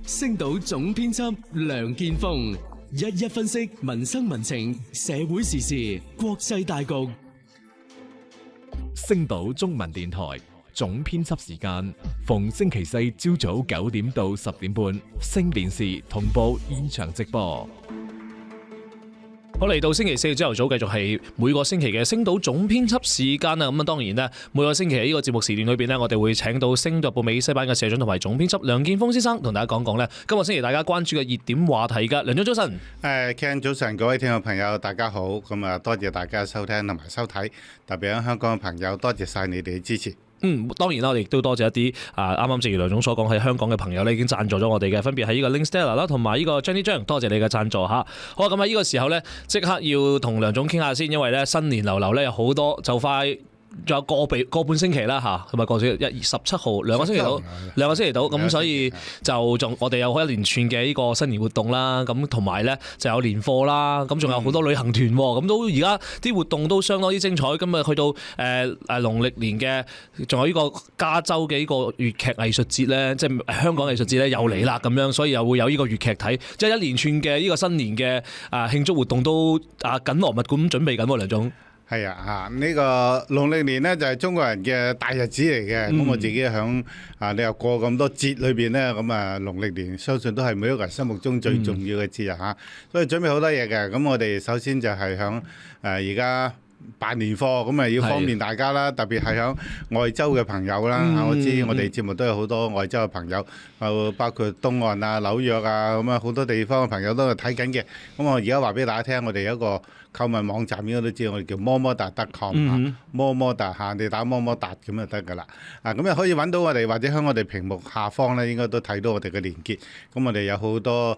星島總編輯梁建峰一一分析民生民情、社會時事、國際大局。星島中文電台總編輯時間，逢星期四朝早9點到10點半，星電視同步現場直播。好，嚟到星期四朝頭早，繼續係每個星期嘅星島總編輯時間啦。咁啊，當然咧，每個星期喺呢個節目時段裏邊咧，我哋會請到星島日報美西版嘅社長同埋總編輯梁建峰先生，同大家講講咧今個星期大家關注嘅熱點話題噶。梁總早晨。Ken 早晨，各位聽眾朋友大家好。咁啊，多謝大家收聽同埋收睇，特別喺香港嘅朋友，多謝晒你哋嘅支持。當然啦，我哋亦都多謝一啲啱啱正如梁總所講，喺香港嘅朋友咧已經贊助咗我哋嘅，分別係呢個 Link Stella 啦，同埋呢個 Jenny 張，多謝你嘅贊助嚇。好啊，咁喺呢個時候咧，即刻要同梁總傾下先，因為咧新年流流咧有好多，就快仲有個半星期啦嚇，同埋過咗17號兩個星期到，咁所以就仲我哋有一連串嘅呢個新年活動啦，咁同埋咧就有年貨啦，咁仲有好多旅行團，咁都而家啲活動都相當之精彩。今日去到農曆年嘅，仲有呢個加州嘅呢個粵劇藝術節咧，即係香港藝術節咧又嚟啦咁樣，所以又會有呢個粵劇睇，即係一連串嘅呢個新年嘅慶祝活動都緊鑼密鼓咁準備緊喎，梁總。係啊，呢個農曆年呢，就係中國人嘅大日子嚟嘅。咁我自己響你又過咁多節裏邊呢，咁啊農曆年相信都係每一個人心目中最重要嘅節日嚇。所以準備好多嘢嘅。咁我哋首先就係響而家辦年貨，咁啊要方便大家啦，特別係響外州嘅朋友啦。我知我哋節目都有好多外州嘅朋友，包括東岸啊、紐約啊，咁啊好多地方嘅朋友都係睇緊嘅。咁我而家話俾大家聽，我哋有一個購物網站，應該都知，我哋叫麼麼噠.com，麼麼噠嚇，你打麼麼噠咁就得噶啦。咁又可以揾到我哋，或者喺我哋屏幕下方咧，應該都睇到我哋嘅連結。咁我哋有好多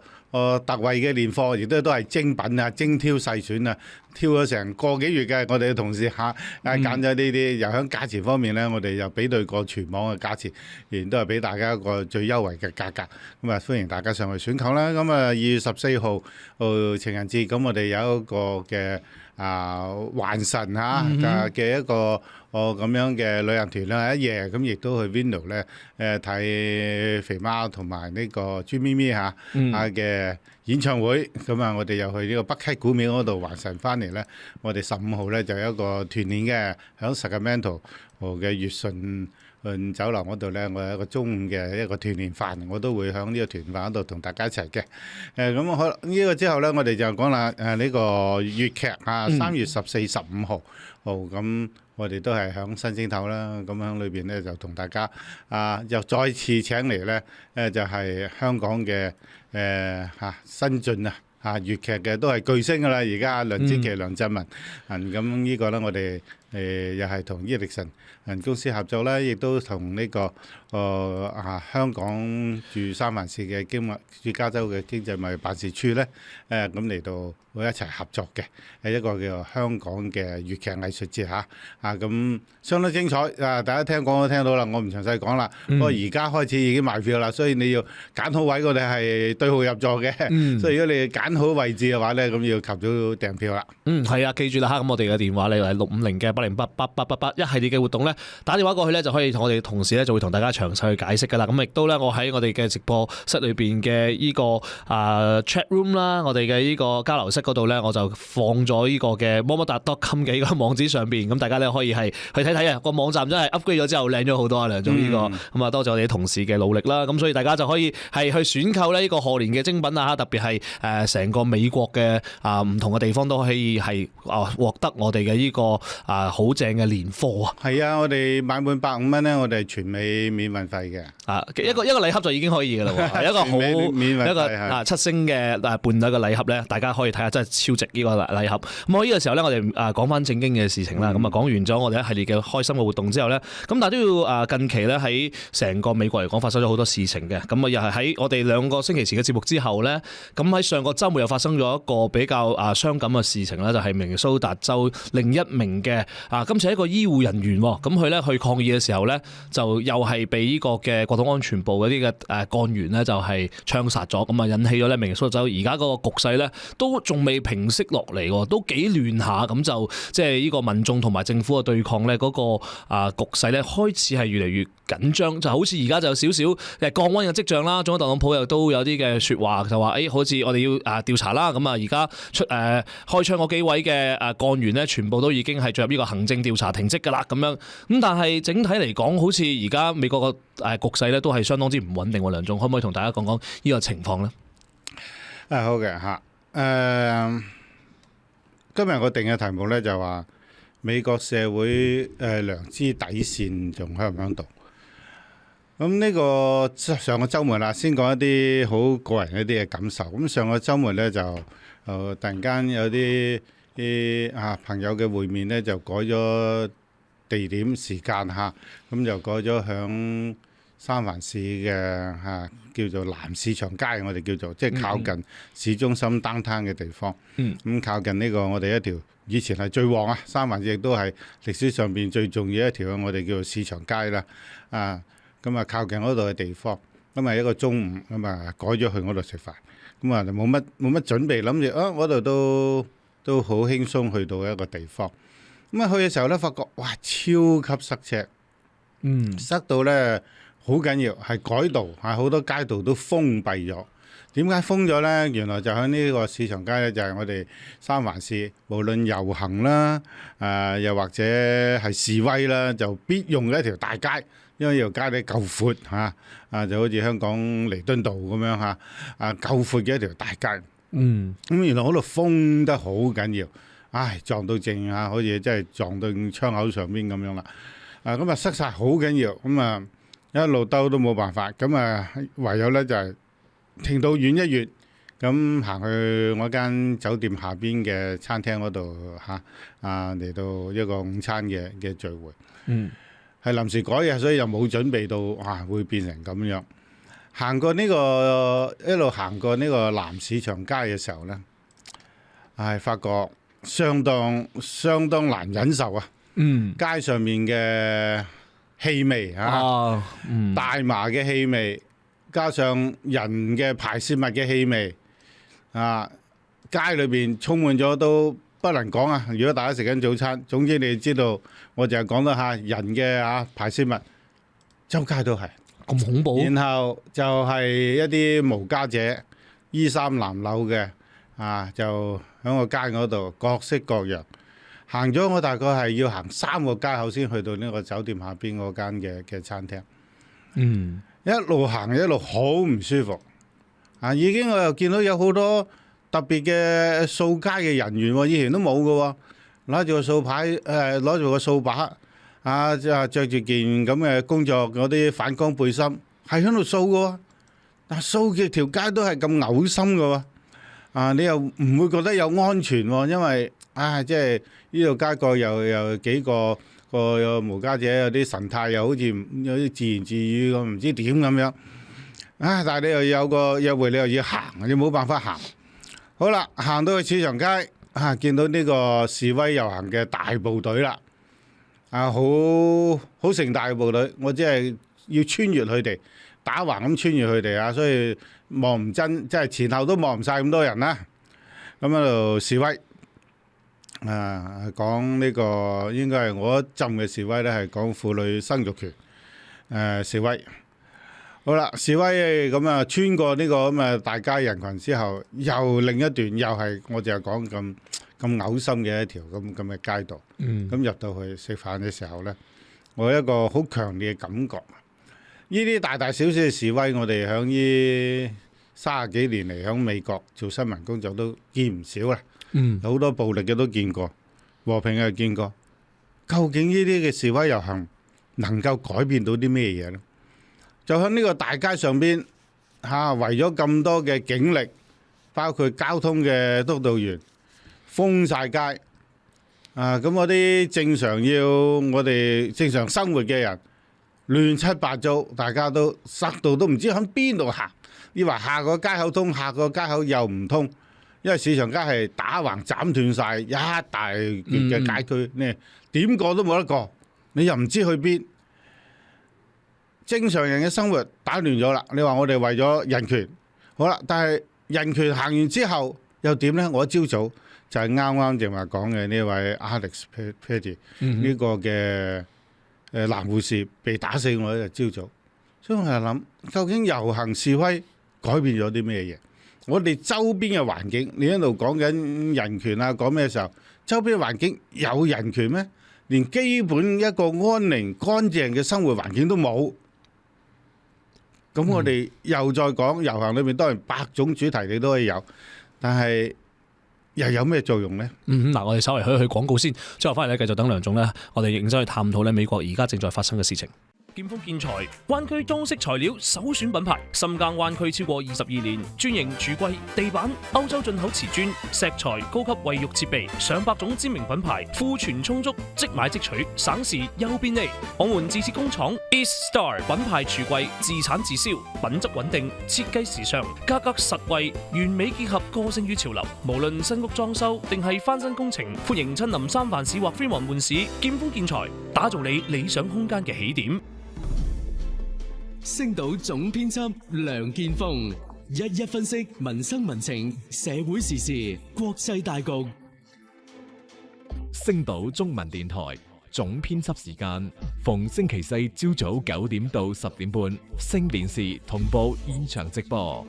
特惠嘅年貨，亦都係精品啊，精挑細選啊，挑咗成個幾月嘅，我哋嘅同事揀咗呢啲，又喺價錢方面咧，我哋又比對過全網嘅價錢，仍然都係俾大家一個最優惠嘅價格。咁啊，歡迎大家上去選購啦。咁啊，2月14號情人節，咁我哋有一個嘅環神嘅一個咁樣嘅旅行團啦，一夜咁亦都去 Vino 咧睇肥貓同埋呢個朱咪咪嘅演唱會。咁啊，我哋又去呢個北溪古廟嗰度環神翻嚟咧。我哋15號咧就有一個團年嘅響 Sacramento 嘅悅順酒樓嗰度咧，我有一個中午嘅一個團年飯，我都會響呢個團飯嗰度同大家一齊嘅。咁好呢個之後咧，我哋就講啦呢個粵劇3月14、15號咁。我哋都係響新星頭啦，咁喺裏邊咧就同大家又再次請嚟咧就係香港嘅新晉粵劇嘅都係巨星噶啦，而家梁之琪、梁振文咁呢個咧我哋又係同伊力神公司合作啦，亦都同呢個香港駐三藩市嘅駐加州嘅經濟貿易辦事處咧咁嚟到會一齊合作嘅，一個叫做香港嘅粵劇藝術節咁相當精彩大家聽講都聽到啦，我唔詳細講啦。不過而家開始已經賣票啦，所以你要揀好位，我哋係對號入座嘅。所以如果你揀好位置嘅話咧，咁要及早訂票啦。係啊，記住啦，咁我哋嘅電話咧係650嘅8088888，一系列嘅活動咧打電話過去咧就可以同我哋同事咧就會同大家詳細去解釋噶啦。咁亦都咧我喺我哋嘅直播室裏邊嘅呢個chat room 啦，我哋嘅呢個交流室嗰度咧，我就放咗呢個嘅麼麼噠.com嘅呢個網址上邊，咁大家咧可以係去睇睇啊。個網站真係 upgrade 咗之後靚咗好多啊，梁總呢個咁啊，多謝我哋同事嘅努力啦。咁所以大家就可以係去選購呢個賀年嘅精品啊，特別係成個美國嘅唔同嘅地方都可以係獲得我哋嘅呢個好正嘅年貨啊。係啊，我哋買滿150蚊咧，我哋全美免運費嘅。一個禮盒就已經可以噶啦，一個好一個7星嘅伴侶嘅禮盒咧，大家可以睇下，真係超值呢個禮盒。咁我呢個時候咧，我哋講翻正經嘅事情啦。咁講完咗我哋一系列嘅開心嘅活動之後咧，咁但係都要近期咧喺成個美國嚟講發生咗好多事情嘅。咁啊又係喺我哋2個星期前嘅節目之後咧，咁喺上個週末又發生咗一個比較傷感嘅事情啦，就係明尼蘇達州另一名嘅今次係一個醫護人員喎，咁佢咧去抗議嘅時候咧，就又係被呢個嘅國土安全部嗰啲嘅幹員咧就係槍殺咗，咁啊引起咗咧明尼蘇達州而家嗰個局勢咧都仲未平息落嚟喎，都幾亂下，咁就即係呢個民眾同埋政府嘅對抗咧嗰個局勢咧開始係越嚟越緊張，就好似而家就有少少降溫嘅跡象啦。總統特朗普又都有啲嘅説話，就話好似我哋要調查啦。咁啊，而家開槍嗰幾位嘅幹員咧，全部都已經係進入呢個行政調查停職㗎啦。咁樣咁，但係整體嚟講，好似而家美國個局勢咧都係相當之唔穩定喎。梁總可唔可以同大家講講呢個情況咧？好嘅嚇，今日我定嘅題目咧就話美國社會良知底線仲喺唔喺度？咁呢個上個週末啦，先講一啲好個人一啲嘅感受。咁上個週末咧就突然間有啲朋友嘅會面咧就改咗地點時間嚇，咁就改咗響三藩市嘅叫做南市場街，我哋叫做即係靠近市中心 downtown 嘅地方。咁靠近呢個我哋一條以前係最旺啊，三藩市亦都係歷史上邊最重要一條我哋叫做市場街啦。咁啊靠近嗰度嘅地方，咁啊一個中午咁啊改咗去嗰度食飯，咁啊就冇乜準備，諗住嗰度都好輕鬆去到一個地方。咁啊去嘅時候咧，發覺哇超級塞車，塞到咧好緊要，係改道，好多街道都封閉咗。點解封咗咧？原來就喺呢個市場街咧，就係我哋三藩市無論遊行啦，又或者係示威啦，就必用嘅一條大街。因為呢條街咧夠闊嚇，就好似香港彌敦道咁樣嚇，夠闊嘅一條大街。咁原來嗰度封得好緊要，撞到正嚇，好似真係撞到窗口上邊咁樣啦。咁啊塞晒好緊要，咁啊一路兜都冇辦法，咁啊唯有咧就係停到遠一遠，咁行去我間酒店下邊嘅餐廳嗰度嚟到一個午餐嘅聚會。係臨時改嘅，所以又冇準備到會變成咁樣。行過呢個一路行過呢個南市場街嘅時候咧，發覺相當難忍受啊！街上面嘅氣味大麻嘅氣味，加上人嘅排泄物嘅氣味，街裏邊充滿咗都不能講啊！如果大家食緊早餐，總之你知道，我就係講到人嘅排泄物，周街都係咁恐怖。然後就係一啲無家者，衣衫襤褸嘅就喺個街嗰度各式各樣。行咗我大概係要行3個街口先去到呢個酒店下邊嗰間嘅餐廳。一路行一路好唔舒服。已經我又見到有好多特別嘅掃街嘅人員喎，以前都冇嘅喎，攞住個掃牌，攞住個掃把，着住件咁嘅工作嗰啲反光背心，係喺度掃嘅喎。但掃嘅條街都係咁嘔心嘅喎，你又唔會覺得有安全喎，因為即係呢度街角又幾個無家者，有啲神態又好似有啲自言自語咁，唔知點咁樣。但係你又有個約會，你又要行，你冇辦法行。好啦，行到去市場街，見到呢個示威遊行嘅大部隊啦，好盛大嘅部隊，我只係要穿越佢哋，打橫咁穿越佢哋所以望唔真，即係前後都望唔晒咁多人啦。咁喺度示威，講呢個應該係我一陣嘅示威咧，係講婦女生育權示威。好啦，示威咁穿過呢個咁嘅大街人群之後，又另一段又係我就係講咁嘔心嘅一條咁嘅街道。咁入到去食飯嘅時候咧，我有一個好強烈嘅感覺。呢啲大大小小嘅示威，我哋響呢30幾年嚟響美國做新聞工作都見唔少啦。好多暴力嘅都見過，和平嘅見過。究竟呢啲嘅示威遊行能夠改變到啲咩嘢咧？就喺呢個大街上邊圍咗咁多嘅警力，包括交通嘅督導員，封晒街。咁嗰啲正常要我哋正常生活嘅人，亂七八糟，大家都塞到都唔知喺邊度行。你話下個街口通，下個街口又唔通，因為市場街係打橫斬斷晒一大段嘅街區，你點過都冇得過，你又唔知去邊。正常人嘅生活打亂咗啦。你話我哋為咗人權，好啦，但係人權行完之後又點呢？我一朝早就係啱啱正話講嘅呢位 Alex Petty 呢個嘅男護士被打死，我一日朝早，所以我係諗究竟遊行示威改變咗啲咩嘢？我哋周邊嘅環境，你喺度講緊人權啊，講咩時候？周邊嘅環境有人權咩？連基本一個安寧乾淨嘅生活環境都冇。咁我哋又再講遊行裏面，當然百種主題你都可以有，但係又有咩作用呢？嗱，我哋稍微去廣告先，之後翻嚟咧繼續等梁總咧，我哋認真去探討咧美國而家正在發生嘅事情。劍鋒建材，灣區裝飾材料首選品牌，深耕灣區超過22年，專營櫥櫃、地板、歐洲進口瓷磚、石材、高級衛浴設備，上百種知名品牌，庫存充足，即買即取，省時又便利。我們自設工廠 East Star 品牌櫥櫃，自產自銷，品質穩定，設計時尚，價格實惠，完美結合個性與潮流。無論新屋裝修定係翻新工程，歡迎親臨三藩市或飛黃門市，劍鋒建材打造你理想空間嘅起點。星島總編輯梁建峰一一分析民生民情、社會時事、國際大局。星島中文電台總編輯時間逢星期四朝早9點到10點半，星電視同步現場直播。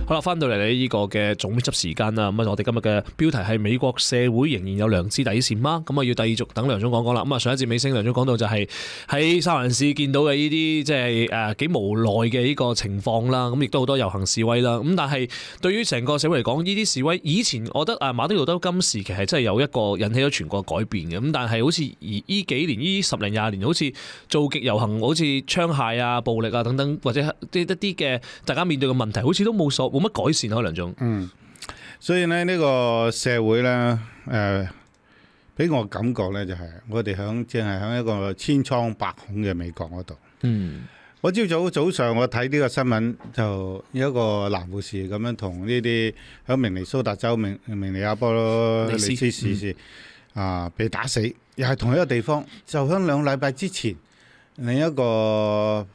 好啦，翻到嚟呢個嘅總編輯時間啦，咁我哋今日嘅標題係美國社會仍然有良知底線嗎？咁啊要繼續等梁總講啦。咁啊上一節尾聲，梁總講到就係喺三藩市見到嘅呢啲即係幾無奈嘅呢個情況啦。咁亦都好多遊行示威啦。咁但係對於成個社會嚟講，呢啲示威以前我覺得馬丁路德金時期係真係有一個引起咗全國改變嘅。咁但係好似呢幾年呢10零20年，好似做極遊行，好似槍械啊、暴力啊等等，或者一啲嘅大家面對嘅問題，好似都冇乜改善啊，梁總。所以咧呢個社會咧，俾我感覺咧就係我哋正係響一個千瘡百孔嘅美國嗰度。我朝早上我睇呢個新聞，就有一個男護士咁樣同呢啲響明尼蘇達州明尼亞波利斯市被打死，又係同一個地方，就響2禮拜之前，另一個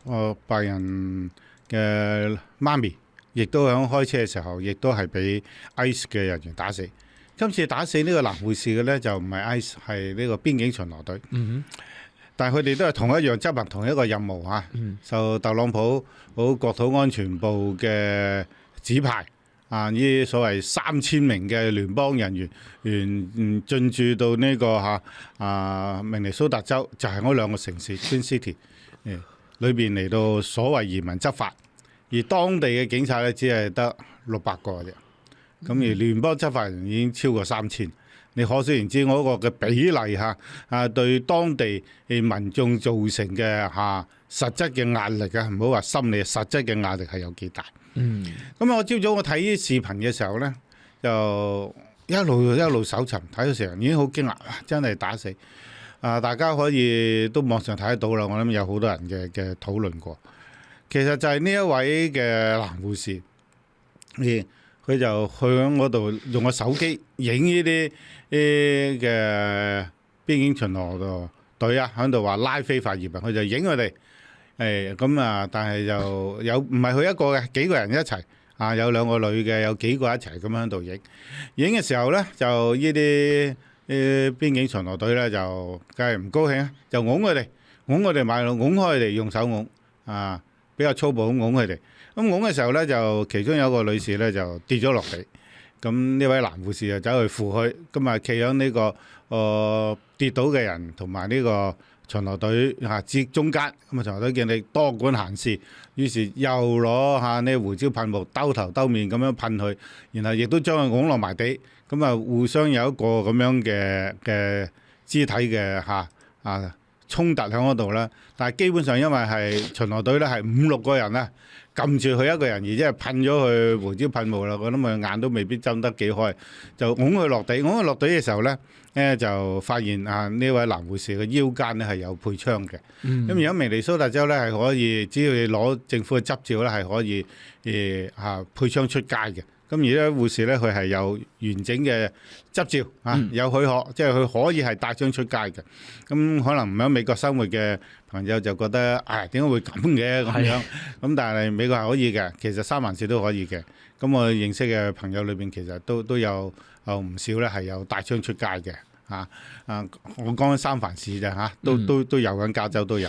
白人嘅媽咪，亦都喺開車嘅時候，亦都係俾 ICE 嘅人員打死。今次打死呢個男護士嘅呢，就唔係 ICE，係呢個邊境巡邏隊。但係佢哋都係同一樣執行同一個任務嚇。受特朗普國土安全部嘅指派呢啲所謂3000名嘅聯邦人員進駐到呢個明尼蘇達州，就係嗰2個城市 Twin City 裏邊嚟到所謂移民執法。而當地嘅警察咧，只係得600個啫。咁而聯邦執法人已經超過3000，你可想而知嗰個嘅比例對當地民眾造成嘅實質嘅壓力啊，唔好話心理，實質嘅壓力係有幾大。咁我朝早我睇啲視頻嘅時候咧，就一路搜尋，睇到時候已經好驚訝，真係打死。大家可以都網上睇得到啦，我諗有好多人嘅討論過。其實就係呢一位嘅男護士，佢就去喺嗰度用個手機影呢啲嘅邊境巡邏隊喺度話拉非法移民，佢就影佢哋。但係就有唔係佢一個嘅，幾個人一齊有2個女嘅，有幾個一齊咁喺度影。影嘅時候咧，就呢啲邊境巡邏隊咧就梗係唔高興，就擁佢哋買路，擁開佢哋，用手擁比較粗暴咁擁佢哋，咁擁嘅時候咧，就其中有一個女士咧就跌咗落地，咁呢位男護士就走去扶佢，咁啊企喺呢個跌倒嘅人同埋呢個巡邏隊之中間，咁啊巡邏隊見你多管閒事，於是又攞呢胡椒噴霧兜頭兜面咁樣噴佢，然後亦都將佢擁落埋地，咁啊互相有一個咁樣嘅肢體嘅衝突喺嗰度啦。但係基本上因為係巡邏隊咧係5-6個人啦，撳住佢一個人，而即係噴咗佢胡椒噴霧啦，我諗佢眼都未必睜得幾開，就拱佢落地。拱佢落地嘅時候咧，就發現呢位男護士嘅腰間咧係有配槍嘅。咁而家明尼蘇達州咧係可以，只要你攞政府嘅執照咧係可以配槍出街嘅。咁而家護士咧佢係有完整嘅執照有許可，即係佢可以係帶槍出街嘅。咁可能唔喺美國生活嘅朋友就覺得點解會咁嘅咁樣？咁但係美國係可以嘅，其實三藩市都可以嘅。咁我認識嘅朋友裏邊其實都有唔少咧係有帶槍出街嘅。我講緊三藩市啫都有緊，加州都有。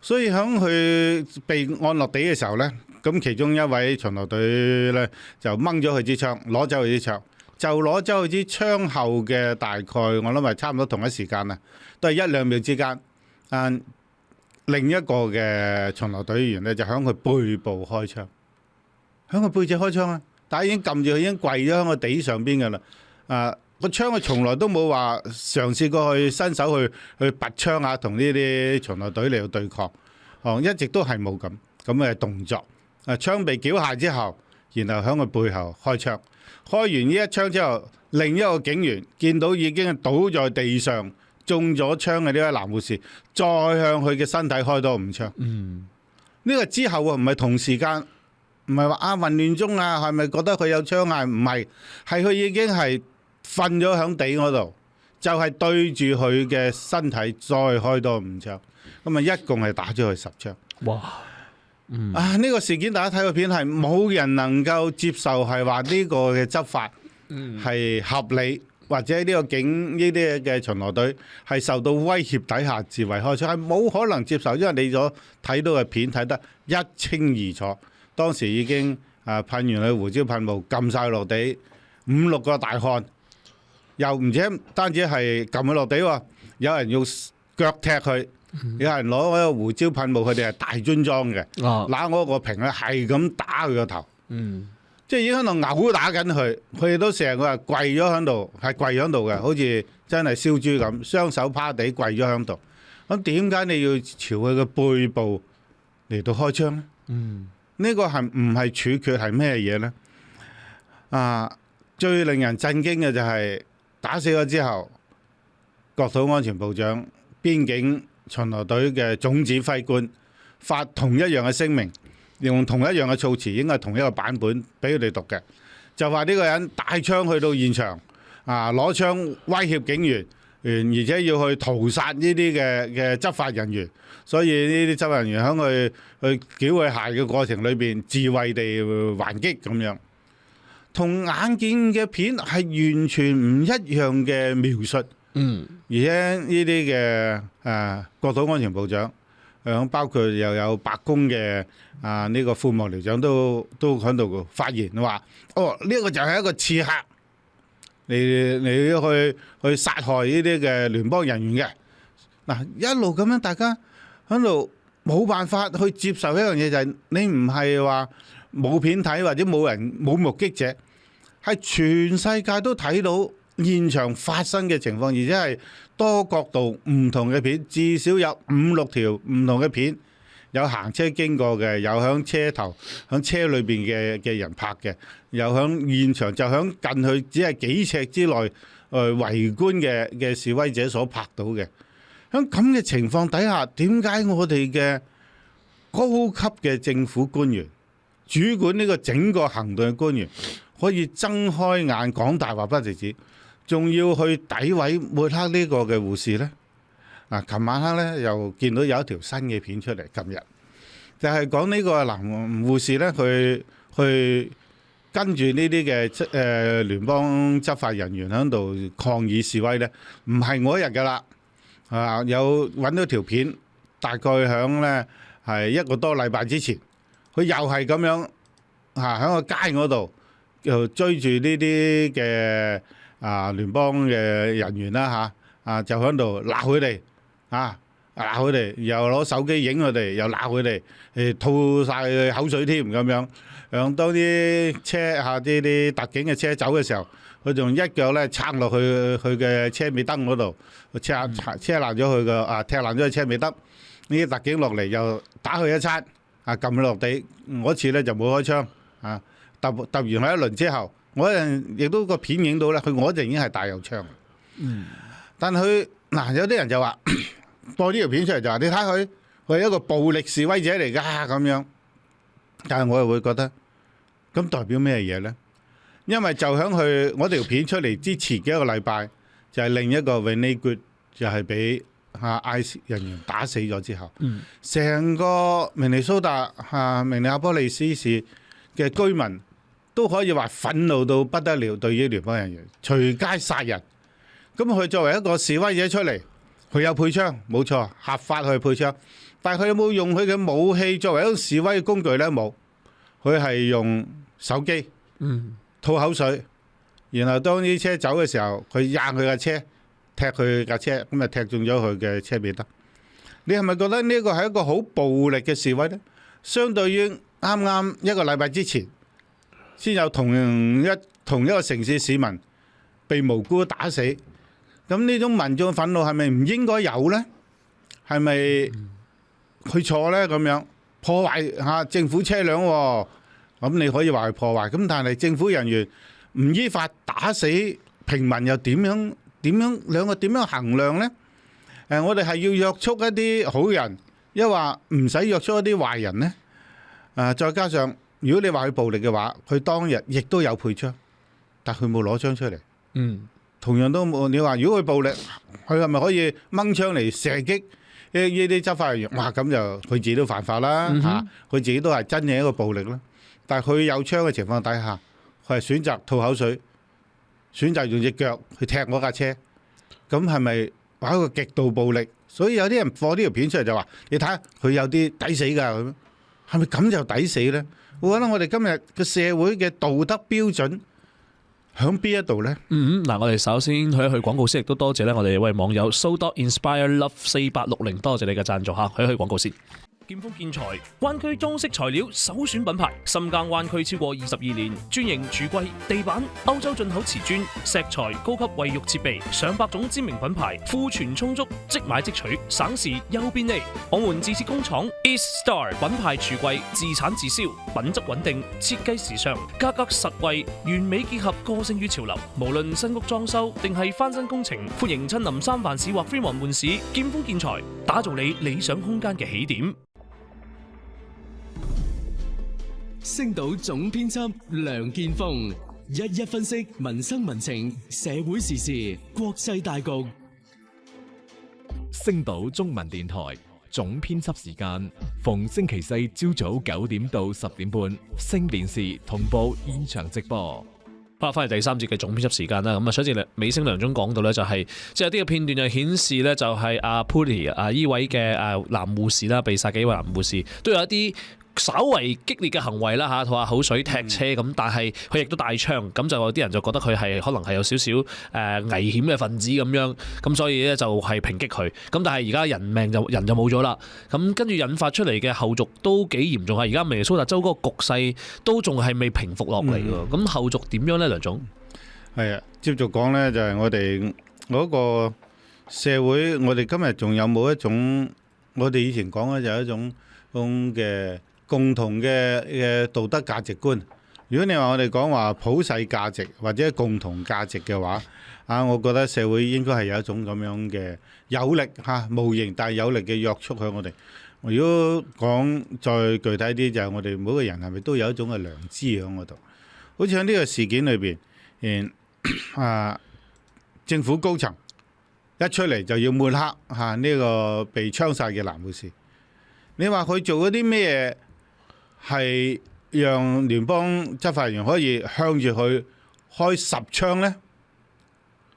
所以喺佢被按落地嘅時候咧，咁其中一位巡邏隊咧就掹咗佢支槍，攞走佢支槍，就攞走佢支槍後嘅大概我諗係差唔多同一時間啦，都係1-2秒之間。另一個嘅巡邏隊員咧就喺佢背部開槍，喺佢背脊開槍啊！但係已經撳住佢，已經跪咗喺個地上邊㗎啦。個槍佢從來都冇話嘗試過去伸手去拔槍同呢啲巡邏隊嚟到對抗，一直都係冇咁嘅動作。槍被繳械之後，然後喺佢背後開槍，開完呢一槍之後，另一個警員見到已經倒在地上中咗槍嘅呢位男護士，再向佢嘅身體開多5槍。呢個之後唔係同時間，唔係話混亂中係咪覺得佢有槍唔係，係佢已經係瞓咗響地嗰度，就係對住佢嘅身體再開多5槍，咁一共係打咗佢10槍。哇！呢個事件大家睇個片係冇人能夠接受，係話呢個嘅執法係合理，或者呢個警呢啲嘅巡邏隊係受到威脅底下自衛開槍，係冇可能接受，因為你所睇到嘅片睇得一清二楚。當時已經噴完佢胡椒噴霧，撳晒落地5-6個大漢，又唔止單止係撳佢落地喎，有人用腳踢佢。有人攞嗰個胡椒噴霧，佢哋係大樽裝嘅，拿嗰個瓶咧係咁打佢個頭，即係已經喺度毆打緊佢，佢哋都成個係跪咗喺度，係跪喺度嘅，好似真係燒豬咁，雙手趴地跪咗喺度。咁點解你要朝佢嘅背部嚟到開槍呢？呢個係唔係處決係咩嘢呢？最令人震驚嘅就係打死咗之後，國土安全部長、邊境巡邏隊嘅總指揮官發同一樣嘅聲明，用同一樣嘅措辭，應該係同一個版本俾佢哋讀嘅，就話呢個人帶槍去到現場，攞槍威脅警員，而且要去屠殺呢啲嘅執法人員，所以呢啲執法人員喺去繳佢械嘅過程裏邊自衛地還擊咁樣，同眼見嘅片係完全唔一樣嘅描述。而且呢啲嘅國土安全部長，包括又有白宮嘅呢個副幕僚長都喺度發言話：呢個就係一個刺客，你去殺害呢啲嘅聯邦人員嘅。一路咁樣，大家喺度冇辦法去接受一樣嘢，就係你唔係話冇片睇或者冇目擊者，係全世界都睇到現場發生嘅情況，而且係多角度唔同嘅片，至少有5-6條唔同嘅片，有行車經過嘅，有響車頭、響車裏邊嘅人拍嘅，有響現場就響近佢只係幾尺之內圍觀嘅示威者所拍到嘅。響咁嘅情況底下，點解我哋嘅高級嘅政府官員、主管呢個整個行動嘅官員可以睜開眼講大話不特止，仲要去詆毀抹黑呢個嘅護士呢？琴晚黑呢又見到有一條新嘅片出嚟，今日就係講呢個男護士呢，佢去跟住呢啲嘅聯邦執法人員喺度抗議示威呢，唔係我一日噶啦，有揾到條片，大概響呢係1個多禮拜之前，佢又係咁樣喺個街嗰度又追住呢啲嘅聯邦嘅人員啦就喺度鬧佢哋鬧佢哋，又攞手機影佢哋，又鬧佢哋，吐晒口水添咁樣。當啲車啲特警嘅車走嘅時候，佢仲一腳咧撐落去佢嘅車尾燈嗰度，車爛咗佢嘅踢爛咗佢車尾燈。呢啲特警落嚟又打佢一餐，撳佢落地。嗰次咧就冇開槍，揼完佢一輪之後，我嗰陣亦都個片影到咧，佢嗰陣已經係帶有槍。但佢有啲人就話播呢條片出嚟就話，你睇佢係一個暴力示威者嚟㗎咁樣。但係我又會覺得，咁代表咩嘢咧？因為就響佢我條片出嚟之前嘅一個禮拜，就係另一個 Vinny Good 就係俾ICE 人員打死咗之後，成個明尼蘇達明尼阿波利斯市嘅居民都可以話憤怒到不得了，對於聯邦人員隨街殺人。咁佢作為一個示威者出嚟，佢有配槍，冇錯，合法去配槍。但係佢有冇用佢嘅武器作為一個示威嘅工具呢？冇，佢係用手機吐口水，然後當啲車走嘅時候，佢扔佢架車，踢佢架車，咁啊踢中咗佢嘅車尾燈。你係咪覺得呢個係一個好暴力嘅示威呢？相對於啱啱一個禮拜之前，先有同一個城市市民被無辜打死，咁呢種民眾嘅憤怒係咪唔應該有呢？係咪佢錯呢？咁樣破壞政府車輛喎，咁你可以話佢破壞，咁但係政府人員唔依法打死平民又點樣兩個點樣衡量呢？我哋係要約束一啲好人，抑或唔使約束一啲壞人呢？再加上如果你話佢暴力嘅話，佢當日亦都有配槍，但佢冇攞槍出嚟。同樣都冇。你話如果佢暴力，佢係咪可以掹槍嚟射擊呢啲執法人員？哇！咁就佢自己都犯法啦嚇，佢自己都係真正一個暴力啦。但係佢有槍嘅情況底下，佢係選擇吐口水，選擇用隻腳去踢我架車，咁係咪話一個極度暴力？所以有啲人放呢條片出嚟就話：你睇下佢有啲抵死㗎咁，係咪咁就抵死呢？我覺得我哋今日嘅社會嘅道德標準喺邊一度呢？嗱，我哋首先去一去廣告先，亦都多謝咧我哋位網友 So.InspireLove4860，多謝你嘅贊助嚇，去一去廣告先。劍鋒建材，灣區裝飾材料首選品牌，深耕灣區超過22年，專營櫥櫃、地板、歐洲進口瓷磚、石材、高級衛浴設備，上百種知名品牌，庫存充足，即買即取，省時又便利。我們自設工廠 East Star 品牌櫥櫃，自產自銷，品質穩定，設計時尚，價格實惠，完美結合個性與潮流。無論新屋裝修定係翻新工程，歡迎親臨三藩市或飛雲門市，劍鋒建材，打造你理想空間嘅起點。星島總編輯梁建峰一一分析民生民情、社會時事、國際大局。星島中文電台總編輯時間逢星期四朝早9點到10點半，星電視同步現場直播。翻嚟第三節嘅總編輯時間啦，咁啊，上次尾聲梁總講到咧，就係即係有啲嘅片段就顯示咧，就係阿 Puri 依位嘅男護士啦，被殺嘅一位男護士都有一啲稍為激烈嘅行為啦嚇，吐下口水、踢車咁，但係佢亦都帶槍，咁就有啲人就覺得佢係可能係有少少危險嘅分子咁樣，咁所以咧就係抨擊佢。咁但係而家人就冇咗啦，咁跟住引發出嚟嘅後續都幾嚴重啊！而家明尼蘇達州嗰個局勢都仲係未平復落嚟喎，咁後續點樣咧，梁總？係啊，接續講咧就係我哋嗰個社會，我哋今日仲有冇一種我哋以前講嘅就係一種咁嘅共同嘅道德價值觀。如果你話我哋講話普世價值或者共同價值嘅話，我覺得社會應該係有一種咁樣嘅有力無形但係有力嘅約束喺我哋。如果講再具體啲，就係我哋每個人係咪都有一種嘅良知喺嗰度？好似喺呢個事件裏邊，政府高層一出嚟就要抹黑呢個被槍殺嘅男護士。你話佢做嗰啲咩係讓聯邦執法人員可以向住佢開10槍呢？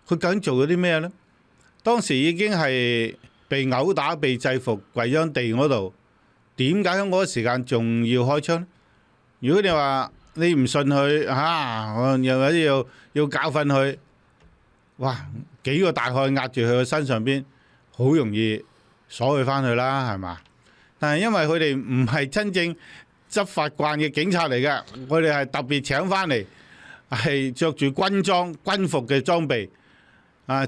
佢究竟做咗啲咩呢？當時已經係被毆打、被制服、跪喺地嗰度，點解喺嗰個時間仲要開槍呢？如果你話你唔信佢又或者要教訓佢，哇！幾個大漢壓住佢嘅身上邊，好容易鎖佢翻去啦，係嘛？但係因為佢哋唔係真正執法慣嘅警察嚟嘅，佢哋係特別請翻嚟係着住軍裝軍服嘅裝備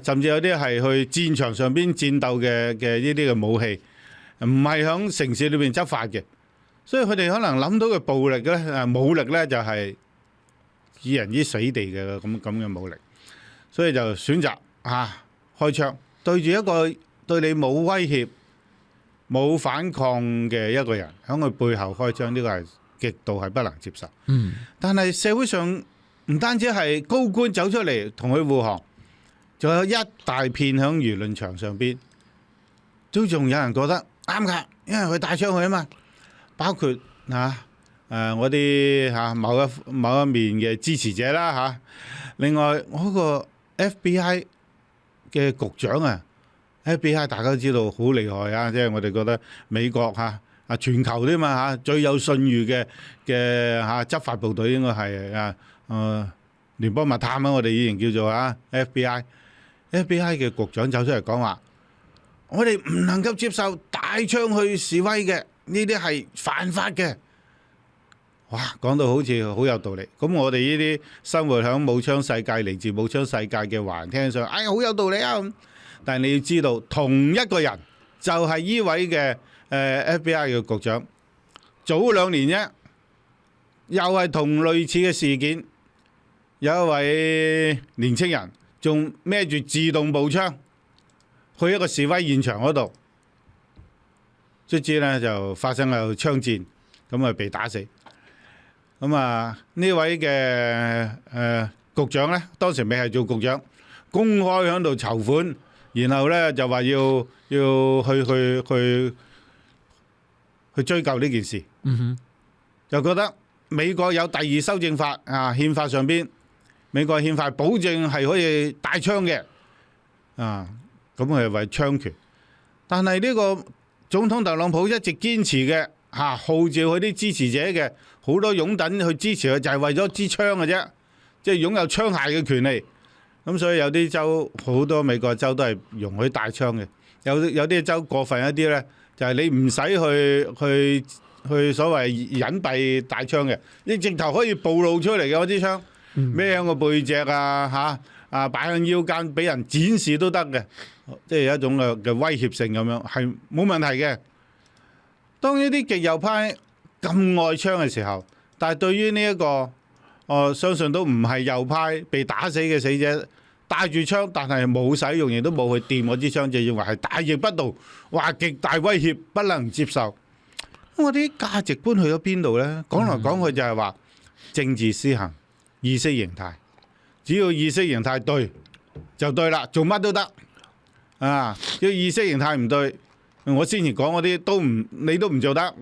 甚至有啲係去戰場上邊戰鬥嘅呢啲嘅武器，唔係響城市裏邊執法嘅，所以佢哋可能諗到嘅暴力咧武力咧就係置人於死地嘅咁嘅武力，所以就選擇開槍對住一個對你冇威脅冇反抗嘅一個人，喺佢背後開槍，呢個係極度係不能接受。但係社會上唔單止係高官走出嚟同佢護航，仲有一大片喺輿論場上邊，都仲有人覺得啱㗎，因為佢帶槍去啊嘛。包括我啲某一面嘅支持者啦另外嗰個 FBI 嘅局長FBI 大家都知道好厲害即係我哋覺得美國全球啲嘛最有信譽嘅執法部隊應該係聯邦密探我哋以前叫做FBI 嘅局長走出嚟講話，我哋唔能夠接受帶槍去示威嘅，呢啲係犯法嘅。哇，講到好似好有道理。咁我哋呢啲生活喺冇槍世界、嚟自冇槍世界嘅華人聽上，好有道理咁。但係你要知道，同一個人就係呢位嘅FBI 嘅局長，早2年啫，又係同類似嘅事件，有一位年青人仲孭住自動步槍去一個示威現場嗰度，卒之咧就發生咗槍戰，咁被打死。咁呢位嘅局長咧，當時未係做局長，公開喺度籌款，然後咧就話要去追究呢件事。就覺得美國有第2修正法憲法上邊，美國憲法保證係可以帶槍嘅咁係為槍權。但係呢個總統特朗普一直堅持嘅號召佢啲支持者嘅好多擁躉去支持佢，就係為咗支槍嘅啫，即係擁有槍械嘅權利。咁所以有啲州，好多美國州都係容許帶槍嘅。有啲州過分一啲咧，就係你唔使去所謂隱蔽帶槍嘅，你直頭可以暴露出嚟嘅嗰支槍，孭喺個背脊擺喺腰間俾人展示都得嘅，即係有一種嘅威脅性咁樣，係冇問題嘅。當呢啲極右派咁愛槍嘅時候，但係對於呢一個我相信都唔係右派被打死嘅死者，帶住槍但係冇使用，亦都冇去掂嗰支槍，就認為係大逆不道，話極大威脅，不能接受。我啲價值觀去咗邊度呢？講來講去就係話政治施行意識形態，只要意識形態對就對啦，做乜都得要意識形態唔對，我先前講嗰啲你都唔做得，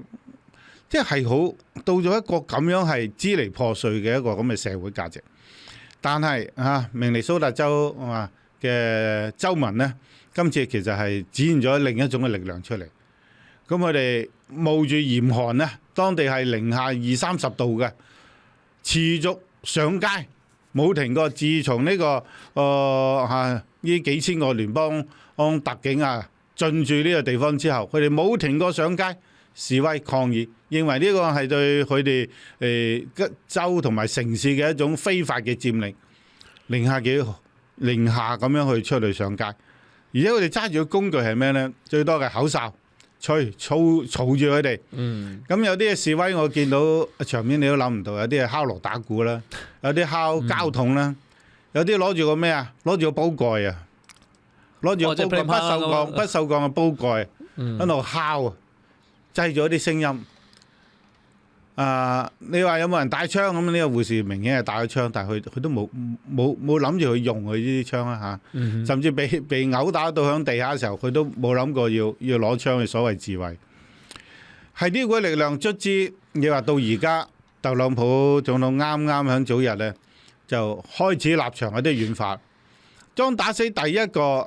即係好到咗一個咁樣係支離破碎嘅一個咁嘅社會價值。但係明尼蘇達州嘅州民呢，今次其實係展現咗另一種嘅力量出嚟。咁佢哋冒住嚴寒呢，當地係零下20-30度嘅，持續上街冇停過。自從呢呢幾千個聯邦特警進駐呢個地方之後，佢哋冇停過上街示威抗議，認為呢個係對佢哋州同埋城市嘅一種非法嘅佔領。零下咁樣去出嚟上街，而且佢哋揸住嘅工具係咩呢？最多嘅口哨。嘈住佢哋，咁有啲嘅示威我見到場面你都諗唔到，有啲係敲鑼打鼓啦，有啲敲膠桶啦，有啲攞住個咩攞住個煲蓋攞住個不鏽鋼嘅煲蓋喺度敲，製咗啲聲音。你話有冇人帶槍咁？呢個護士明顯係帶咗槍，但係佢都冇諗住去用佢呢啲槍甚至被毆打到響地下嘅時候，佢都冇諗過要攞槍去所謂自衛。係呢股力量卒之，你話到而家特朗普總統啱響早日咧就開始立場有啲軟化。當打死第一個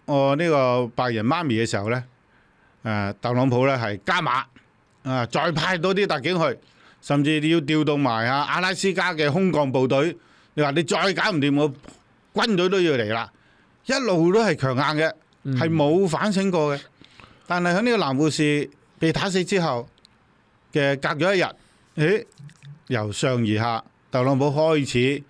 呢個白人媽咪嘅時候咧，特朗普咧係加碼。再派多啲特警去，甚至要調動埋阿拉斯加嘅空降部隊。你話你再搞唔掂，我軍隊都要嚟啦。一路都係強硬嘅，係冇反省過嘅。但係喺呢個男護士被打死之後嘅隔咗一日，由上而下，特朗普開始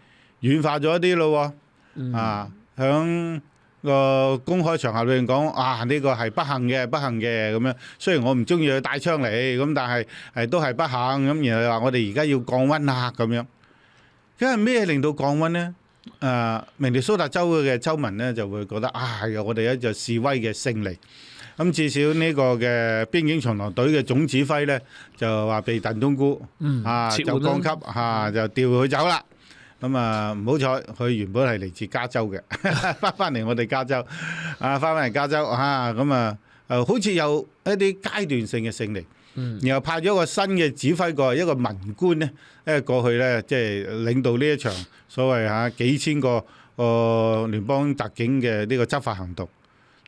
軟化咗啲咯喎。啊，響個公開場合裏面講呢個係不幸嘅咁樣。雖然我唔中意佢帶槍嚟，咁但係都係不幸咁。然後話我哋而家要降溫啦咁樣。因為咩令到降溫呢？明尼蘇達州嘅州民咧就會覺得係我哋一隻示威嘅勝利。咁至少呢個嘅邊境巡邏隊嘅總指揮咧就話被燉冬菇就降級就調佢走啦。咁唔好彩，佢原本係嚟自加州嘅，翻嚟我哋加州翻嚟加州好似有一啲階段性嘅勝利。然後派咗個新嘅指揮過，一個文官咧，過去咧，即係領導呢一場所謂幾千個聯邦特警嘅呢個執法行動。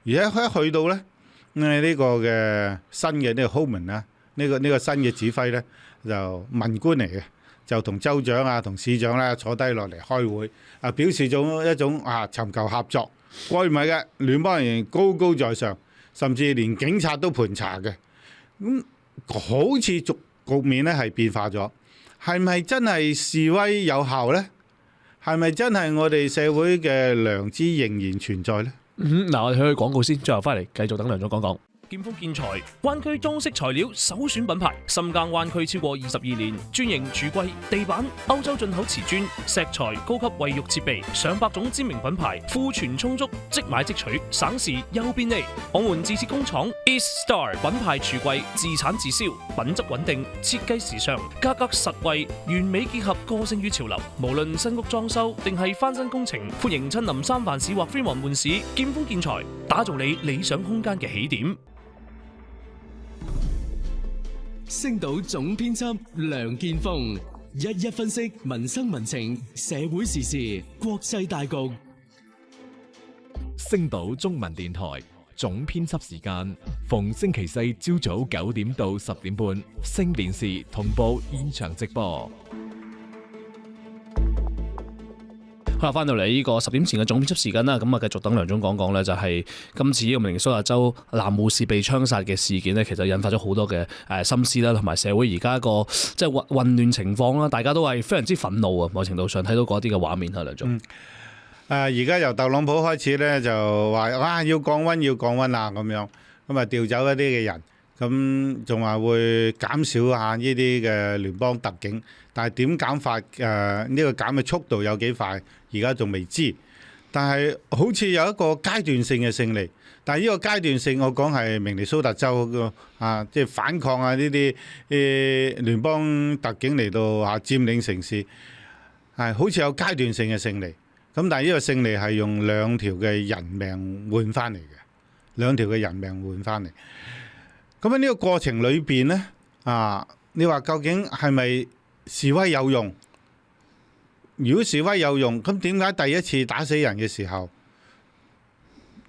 而且一去到咧，呢個嘅新嘅呢個 Homan 啦，呢個新嘅指揮咧就文官嚟嘅，就同州長同市長咧坐低落嚟開會，表示咗一種尋求合作。過唔係嘅，聯邦人員高高在上，甚至連警察都盤查嘅。咁好似局面咧係變化咗，係咪真係示威有效呢？係咪真係我哋社會嘅良知仍然存在呢？嗱，我哋去廣告先，最後翻嚟繼續等梁總講講。劍鋒建材，灣區裝飾材料首選品牌，深耕灣區超過22年，專營櫥櫃、地板、歐洲進口瓷磚、石材、高級衛浴設備，上百種知名品牌，庫存充足，即買即取，省時又便利。我們自設工廠 East Star 品牌櫥櫃，自產自銷，品質穩定，設計時尚，價格實惠，完美結合個性與潮流。無論新屋裝修定係翻新工程，歡迎親臨三藩市或飛雲門市，劍鋒建材，打造你理想空間嘅起點。星島總編輯梁建峰一分析民生民情、社會時事、國際大局。星島中文電台總編輯時間逢星期四朝早9點到10點半，星電視同步現場直播。好啦，翻到嚟呢個10點前嘅總編輯時間啦，咁繼續等梁總講講咧，就係今次呢個明尼蘇達州男護士被槍殺嘅事件咧，其實引發咗好多嘅心思啦，同埋社會而家一個即係混亂情況啦，大家都係非常之憤怒啊！某程度上睇到嗰啲嘅畫面啊，梁總。而家由特朗普開始咧，就話要降溫啦咁樣，咁調走一啲嘅人，咁仲話會減少下呢啲嘅聯邦特警，但係點減法？呢個減嘅速度有幾快？而家仲未知，但係好似有一個階段性嘅勝利。但係呢個階段性，我講係明尼蘇達州個即係反抗呢啲聯邦特警嚟到佔領城市，係好似有階段性嘅勝利。咁但係呢個勝利係用2條嘅人命換翻嚟嘅，2條嘅人命換翻嚟。咁喺呢個過程裏邊咧，你話究竟係咪示威有用？如果示威有用，咁點解第一次打死人嘅時候，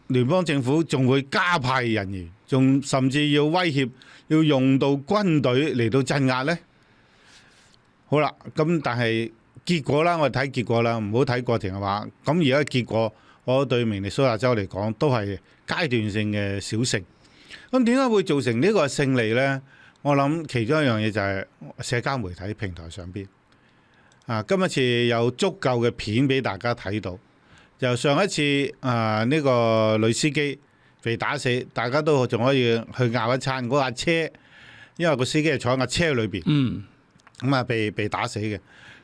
聯邦政府仲會加派人員，仲甚至要威脅要用到軍隊嚟到鎮壓呢？好啦，咁但係結果啦，我哋睇結果啦，唔好睇過程嘅話。咁而家結果，我對明尼蘇達州嚟講都係階段性嘅小勝。咁點解會造成呢個勝利呢？我諗其中一樣嘢就係社交媒體平台上邊。今一次有足夠嘅片俾大家睇到，就上一次呢個女司機被打死，大家都仲可以去拗一餐。嗰架車，因為個司機係坐喺架車裏邊，被打死嘅。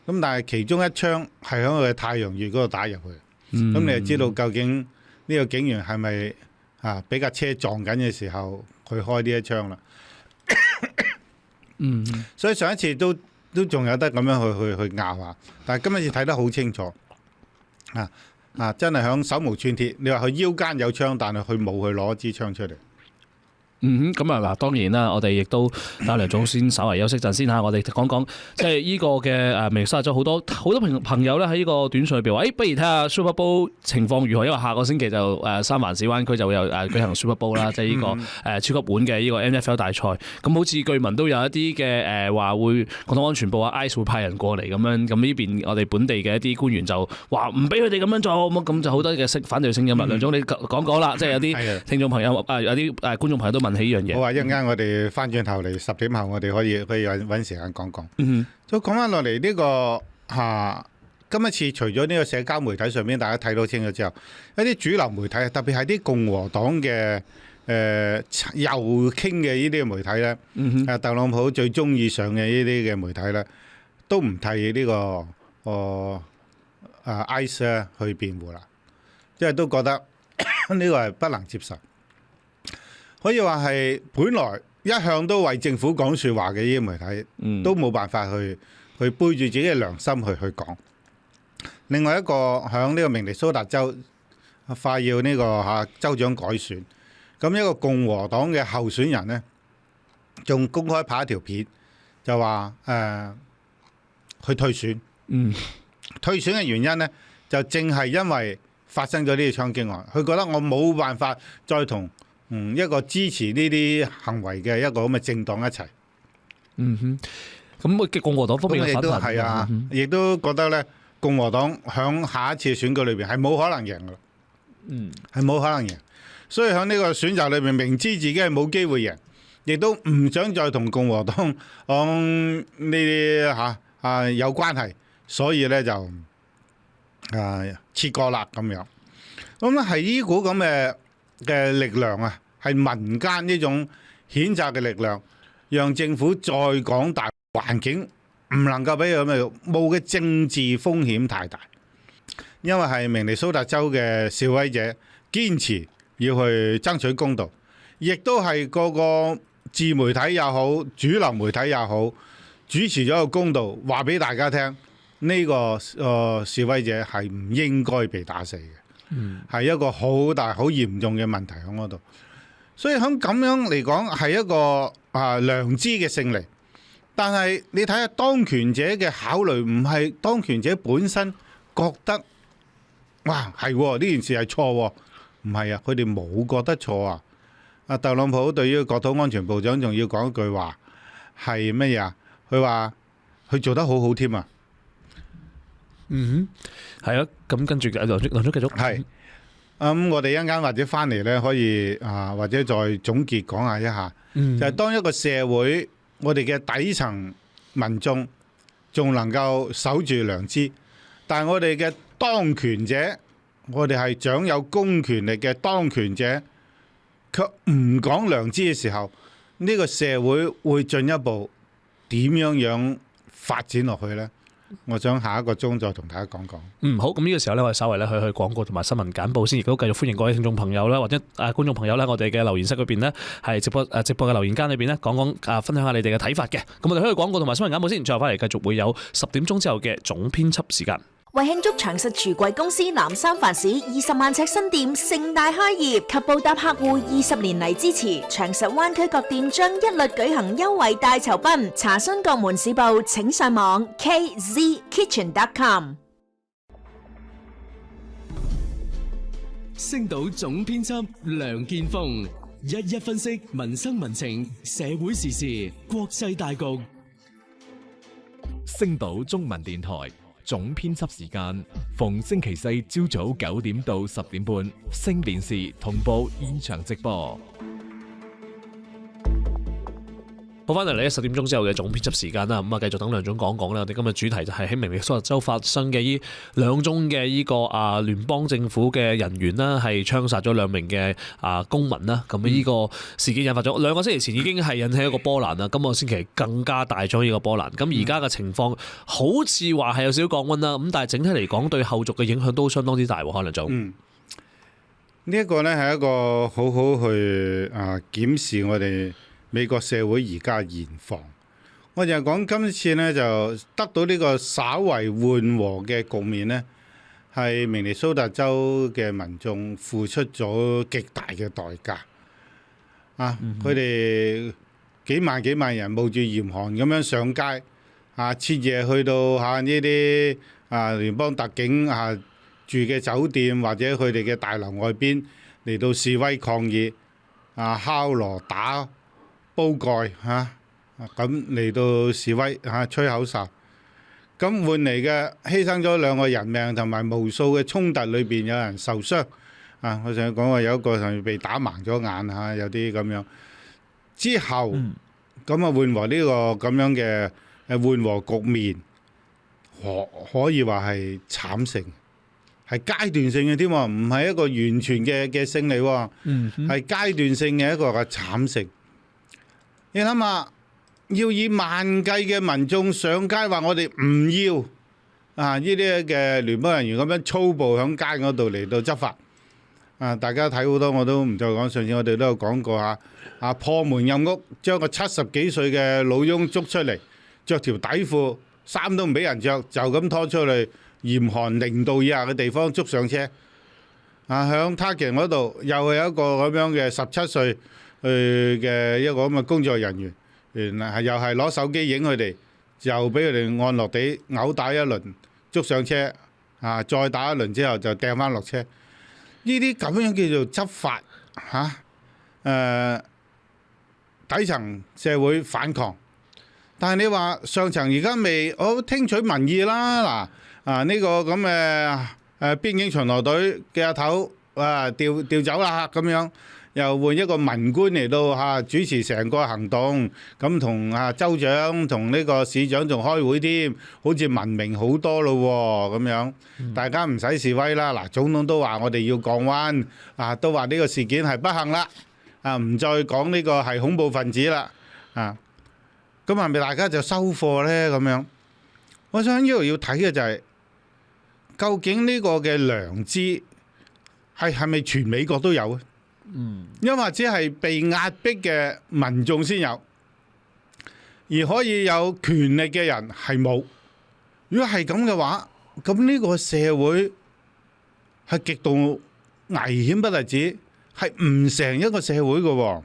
咁但係其中一槍係喺佢嘅太陽穴嗰度打入去。咁你就知道究竟呢個警員係咪俾架車撞緊嘅時候佢開呢一槍啦？所以上一次都仲有得咁樣去拗下，但係今一次睇得好清楚，真係響手無寸鐵。你話佢腰間有槍，但係佢冇去攞支槍出嚟。咁嗱，當然啦，我哋亦都等梁總先稍為休息陣先嚇，我哋講講即係呢個嘅明尼蘇達州好多朋友咧喺呢個短信裏邊話，不如睇下 Super Bowl 情況如何，因為下個星期就三藩市灣區就會有舉行 Super Bowl 啦，即係呢個超級碗嘅呢個 NFL 大賽。咁好似據聞都有一啲嘅話會國土安全部ICE 會派人過嚟咁樣，咁呢邊我哋本地嘅一啲官員就話唔俾佢哋咁樣做，咁就好多嘅反對聲音啦。梁總你講啦，即係有啲聽眾朋友有啲觀眾朋友都問起呢樣嘢。我話一陣間我哋翻轉頭嚟10點後，我哋可以揾時間講講。再講翻落嚟呢個今一次除咗呢個社交媒體上面大家睇到清楚之後，一啲主流媒體，特別係啲共和黨嘅右傾嘅呢啲嘅媒體咧，特朗普最中意上嘅呢啲嘅媒體咧，都唔替呢個ICE 咧去辯護啦，即係都覺得呢個係不能接受，可以話係本來一向都為政府講説話嘅呢啲媒體，都冇辦法去背住自己嘅良心去講。另外一個響呢個明尼蘇達州快要呢個州長改選，咁一個共和黨嘅候選人呢，仲公開拍一條片，就話去退選。退選嘅原因呢，就正係因為發生咗呢啲槍擊案，佢覺得我冇辦法再同一個支持呢啲行為嘅一個咁嘅政黨一齊。咁共和黨方面嘅反彈係啊，亦都覺得咧，共和黨響下一次選舉裏邊係冇可能贏噶啦，係冇可能贏。所以喺呢個選擇裏邊，明知自己係冇機會贏，亦都唔想再同共和黨講呢啲有關係，所以咧就切割啦咁樣。咁咧係呢股咁嘅力量啊，係民間呢種譴責嘅力量，讓政府再講大環境唔能夠俾佢咁冒嘅政治風險太大，因為係明尼蘇達州嘅示威者堅持要去爭取公道，亦都係個個自媒體也好，主流媒體也好，主持咗個公道，話俾大家聽呢個示威者係唔應該被打死嘅，係一個好大好嚴重嘅問題喺嗰度。所以喺咁樣嚟講係一個良知嘅勝利。但係你睇下當權者嘅考慮，唔係當權者本身覺得哇係呢件事係錯，唔係啊，佢哋冇覺得錯啊。阿特朗普對於國土安全部長仲要講一句話係乜嘢啊？佢話佢做得好好添啊。係啊，咁跟住梁總繼續。係我哋一陣間或者翻嚟咧，可以或者再總結講下一下，就係當一個社會。我哋嘅底層民眾仲能夠守住良知，但係我哋嘅當權者，我哋係掌有公權力嘅當權者，卻唔講良知嘅時候，呢個社會會進一步點樣發展落去呢？我想下一個鐘再同大家講講。好，咁呢個時候咧，我哋稍微咧去廣告同埋新聞簡報先，亦都繼續歡迎各位聽眾朋友啦，或者觀眾朋友咧，我哋嘅留言室嗰邊呢，係直播嘅留言間裏邊呢，講分享下你哋嘅睇法嘅。咁我哋去廣告同埋新聞簡報先，最後翻嚟繼續會有10點鐘之後嘅總編輯時間。為慶祝長實櫥櫃公司南三藩市20萬尺新店盛大開業及報答客戶20年嚟支持，長實灣區各店將一律舉行優惠大酬賓。查詢各門市部，請上網 kzkitchen.com。星島總編輯梁建峰一分析民生民情、社會時事、國際大局。星島中文電台總編輯時間，逢星期四朝早9點到10點半，星電視同步現場直播。好，翻嚟10點鐘之後嘅總編輯時間啦，咁繼續等梁總講講啦。我哋今日主題就係喺明尼蘇達州發生嘅呢兩宗嘅呢個聯邦政府嘅人員啦，係槍殺咗2名嘅公民啦。咁呢個事件引發咗2個星期前已經係引起一個波瀾啦，今個星期更加大咗呢個波瀾。咁而家嘅情況好似話係有少少降溫啦，咁但係整體嚟講對後續嘅影響都相當之大喎，可能就呢一個呢係一個好好去檢視我哋美國社會而家現況，我就係講今次呢，就得到呢個稍為緩和嘅局面呢，係明尼蘇達州嘅民眾付出咗極大嘅代價。佢哋幾萬人冒住嚴寒咁樣上街，徹夜去到呢啲聯邦特警住嘅酒店或者佢哋嘅大樓外邊嚟到示威抗議，敲鑼打煲蓋咁嚟到示威吹口哨，咁換嚟嘅犧牲咗2個人命，同埋無數嘅衝突裏邊有人受傷。我想講話有一個甚至被打盲咗眼有啲咁樣。之後咁緩和呢個咁樣嘅緩和局面，可以話係慘勝，係階段性嘅添喎，唔係一個完全嘅勝利喎，係階段性嘅一個嘅慘勝。你諗下，要以萬計嘅民眾上街話我哋唔要啊！呢啲嘅聯邦人員咁樣粗暴響街嗰度嚟到執法啊！大家睇好多我都唔再講，上次我哋都有講過嚇啊！破門入屋，將個70幾歲嘅老翁捉出嚟，着條底褲，衫都唔俾人着，就咁拖出去嚴寒0度以下嘅地方捉上車啊！響 Target 嗰度又係一個咁樣嘅17歲嘅一個咁嘅工作人員，原來係又係攞手機影佢哋，又俾佢哋按落地毆打一輪，捉上車啊！再打一輪之後就掟翻落車。呢啲咁樣叫做執法嚇，底層社會反抗，但係你話上層而家未好聽取民意啦嗱呢個咁嘅邊境巡邏隊嘅阿頭調走啦咁樣。又換一個文官嚟到主持成個行動，咁同州長同呢個市長仲開會添，好似文明好多咯喎咁樣，大家唔使示威啦。嗱，總統都話我哋要降溫，都話呢個事件係不幸啦，唔再講呢個係恐怖分子啦，咁係咪大家就收貨呢？咁樣，我想呢度要睇嘅就係，究竟呢個嘅良知係咪全美國都有啊？因為只係被壓迫嘅民眾先有，而可以有權力嘅人係冇。如果係咁嘅話，咁呢個社會係極度危險不特止，係唔成一個社會嘅。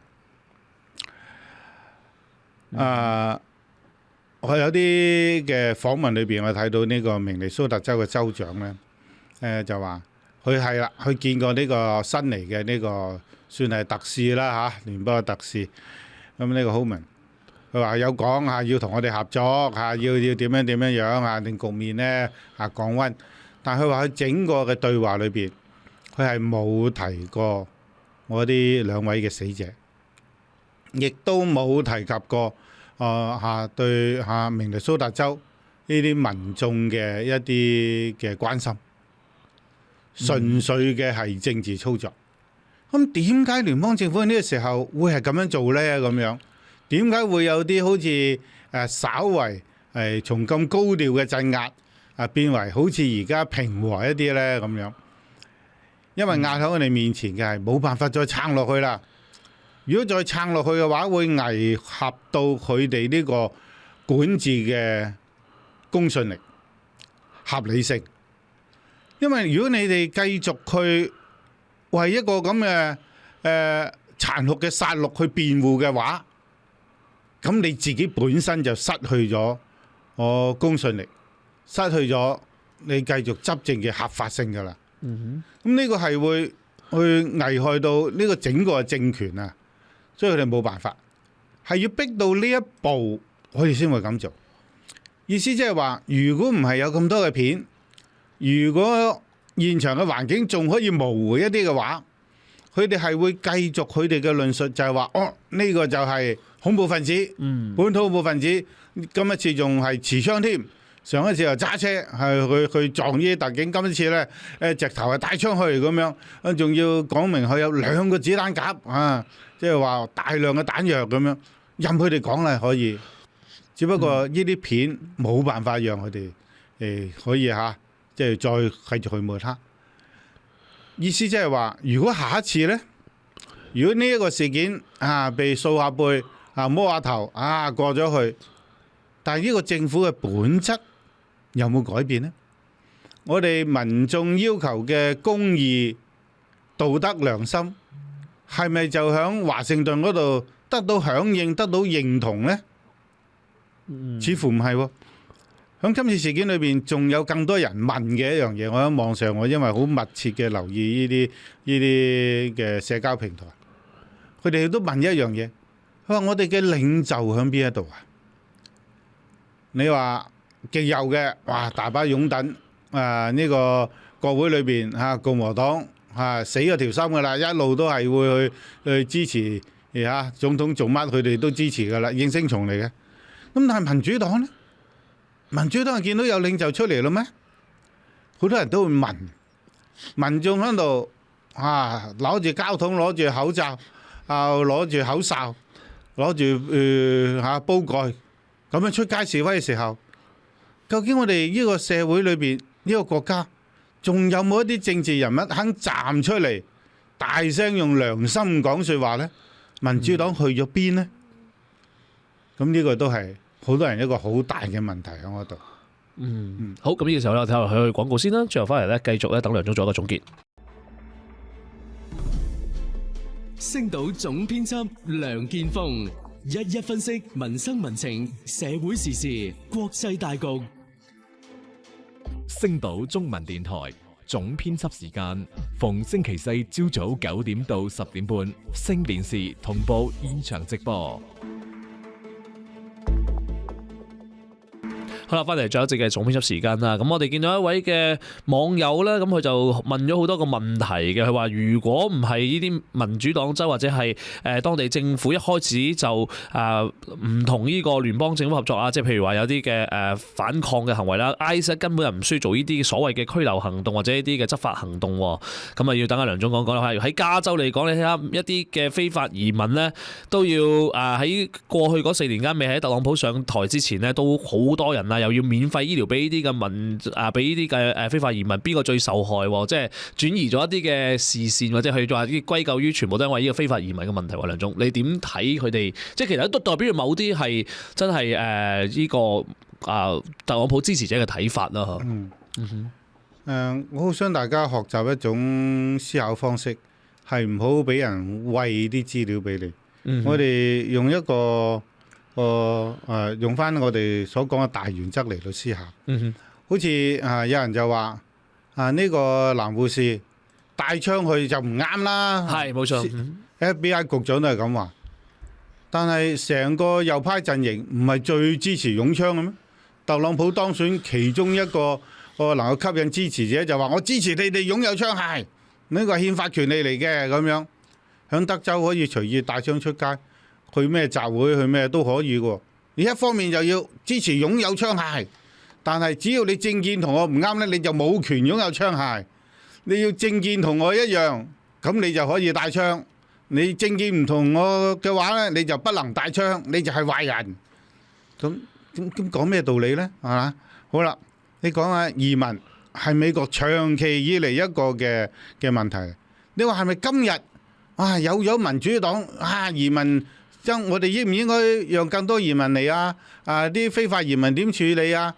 我有啲嘅訪問裏邊，我睇到呢個明尼蘇達州嘅州長咧，就話佢係啦，佢見過呢個新嚟嘅呢個。算係特使啦嚇，聯邦嘅特使。咁呢個 Homan，佢話有講要同我哋合作要點樣令局面呢降溫。但係佢話佢整個嘅對話裏邊，佢係冇提過我啲2位嘅死者，亦都冇提及過對明尼蘇達州呢啲民眾嘅一啲嘅關心，純粹嘅係政治操作。咁點解聯邦政府呢個時候會係咁樣做呢？咁樣點解會有啲好似稍為從咁高調嘅鎮壓變為好似而家平和一啲呢？咁樣，因為壓喺我哋面前嘅係冇辦法再撐落去啦。如果再撐落去嘅話，會危害到佢哋呢個管治嘅公信力、合理性。因為如果你哋繼續去為一個咁嘅殘酷嘅殺戮去辯護嘅話，咁你自己本身就失去咗公信力，失去咗你繼續執政嘅合法性㗎啦。咁呢個係會去危害到呢個整個政權啊，所以佢哋冇辦法，係要逼到呢一步，佢哋先會咁做。意思即係話，如果唔係有咁多嘅片，如果現場嘅環境仲可以模糊一啲嘅話，佢哋係會繼續佢哋嘅論述，就係話呢個就係恐怖分子，本土恐怖分子。今一次仲係持槍添，上一次又揸車係去撞呢啲特警，今一次咧直頭係帶槍去咁樣，仲要講明佢有2個子彈夾即係話大量嘅彈藥咁樣，任佢哋講啦可以。只不過呢啲片冇辦法讓佢哋可以即係再繼續去抹黑，意思即係話，如果下一次呢，如果呢一個事件被掃下背摸下頭過咗去，但係呢個政府嘅本質有冇改變呢？我哋民眾要求嘅公義、道德、良心，係咪就響華盛頓嗰度得到響應、得到認同呢？似乎唔係喎。喺今次事件裏邊，仲有更多人問嘅一樣嘢，我喺網上，我因為好密切嘅留意呢啲嘅社交平台，佢哋都問一樣嘢，佢話我哋嘅領袖喺邊一度啊？你話極右嘅，哇大把擁躉呢個國會裏邊共和黨死咗條心噶啦，一路都係會去支持總統做乜，佢哋都支持噶啦，應聲蟲嚟嘅。咁但係民主黨呢？民主黨見到有領袖出嚟啦咩？好多人都會問，民眾喺度攞住膠桶，攞住口罩，攞住口哨，攞住煲蓋，咁樣出街示威嘅時候，究竟我哋呢個社會裏邊呢個國家，仲有冇一啲政治人物肯站出嚟，大聲用良心講說話呢？民主黨去咗邊呢？咁呢個都係好多人一個好大嘅問題喺嗰度。好，咁呢個時候咧，我睇下去廣告先啦，最後翻嚟咧，繼續咧等梁總做一個總結。星島總編輯梁建峰一一分析民生民情、社會時事、國際大局。星島中文電台總編輯時間，逢星期四朝早9點到10點半，星電視同步現場直播。好啦，翻嚟最後一節嘅總編輯時間啦。咁我哋見到一位嘅網友咧，咁佢就問咗好多個問題嘅。佢話如果唔係呢啲民主黨州或者係當地政府一開始就唔同呢個聯邦政府合作啊，即係譬如話有啲嘅反抗嘅行為啦，ICE 根本就唔需要做呢啲所謂嘅拘留行動或者呢啲嘅執法行動。咁啊要等阿梁總講啦。喺加州嚟講，你睇下一啲嘅非法移民咧，都要喺過去嗰4年間未喺特朗普上台之前呢，都好多人啊。又要免費醫療俾呢啲嘅俾呢啲嘅非法移民，邊個最受害？即係轉移咗一啲嘅視線，或者去話啲歸咎於全部都係因為呢個非法移民嘅問題。梁總，你點睇佢哋？即係其實都代表住某啲係真係呢個特朗普支持者嘅睇法啦。我好想大家學習一種思考方式，係唔好俾人餵啲資料俾你。我哋用一個用翻我哋所講嘅大原則嚟到思考，好似有人就話呢個男護士帶槍去就唔啱啦，係冇錯。FBI 局長都係咁話，但係成個右派陣營唔係最支持擁槍嘅咩？特朗普當選其中一個能夠吸引支持者就話：我支持你哋擁有槍械，呢個係憲法權利嚟嘅咁樣。響德州可以隨意帶槍出街。去咩集會去咩都可以嘅，你一方面就要支持擁有槍械，但係只要你政見同我唔啱呢，你就冇權擁有槍械。你要政見同我一樣，咁你就可以帶槍。你政見唔同我嘅話呢，你就不能帶槍，你就係壞人。咁講咩道理呢？係嘛？好啦，你講下移民係美國長期以嚟一個嘅問題。你話係咪今日有咗民主黨移民？我哋應唔應該讓更多移民嚟啊？啲非法移民點處理啊？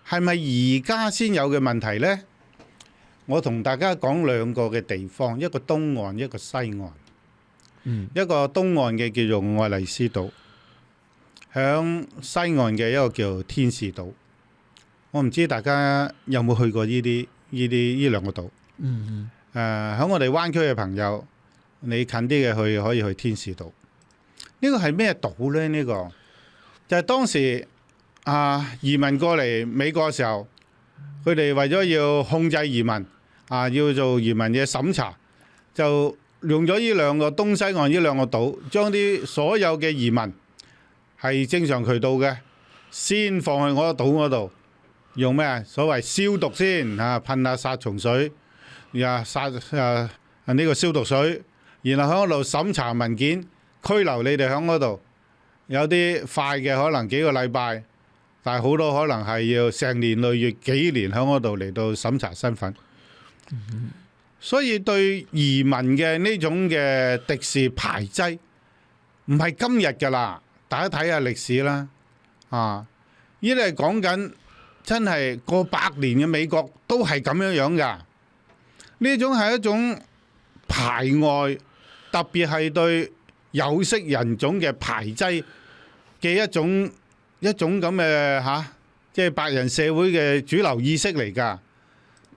係咪而家先有嘅問題呢？我同大家講兩個嘅地方，一個東岸，一個西岸。一個東岸嘅叫做愛麗絲島，響西岸嘅一個叫做天使島。我唔知大家有冇去過呢兩個島。響我哋灣區嘅朋友，你近啲嘅可以去天使島。呢個係咩島呢？呢個就係當時移民過嚟美國嘅時候，佢哋為咗要控制移民要做移民嘅審查，就用咗呢兩個東西岸呢兩個島，將啲所有嘅移民係正常渠道嘅，先放去我個島嗰度，用咩所謂消毒先噴下殺蟲水，殺呢個消毒水，然後喺嗰度審查文件。拘留你哋喺嗰度，有啲快嘅可能幾個禮拜，但係好多可能係要成年累月幾年喺嗰度嚟到審查身份。所以對移民嘅呢種嘅敵視排擠，唔係今日㗎啦，大家睇下歷史啦。呢啲係講緊真係過百年嘅美國都係咁樣樣㗎。呢種係一種排外，特別係對有色人種嘅排擠嘅一種咁嘅即係白人社會嘅主流意識嚟㗎。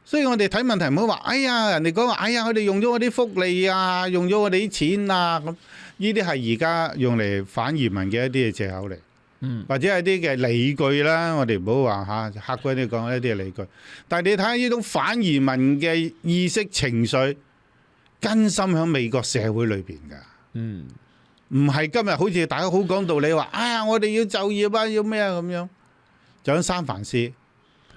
所以我哋睇問題唔好話，哎呀，人哋講話，哎呀，佢哋用咗我啲福利啊，用咗我哋啲錢啊，咁呢啲係而家用嚟反移民嘅一啲嘅藉口嚟，或者係啲嘅理據啦。我哋唔好話客觀啲講一啲嘅理據，但係你睇下呢種反移民嘅意識情緒根深喺美國社會裏邊㗎。唔係今日好似大家好講道理話，哎呀，我哋要就業啊，要咩啊咁樣。就喺三藩市，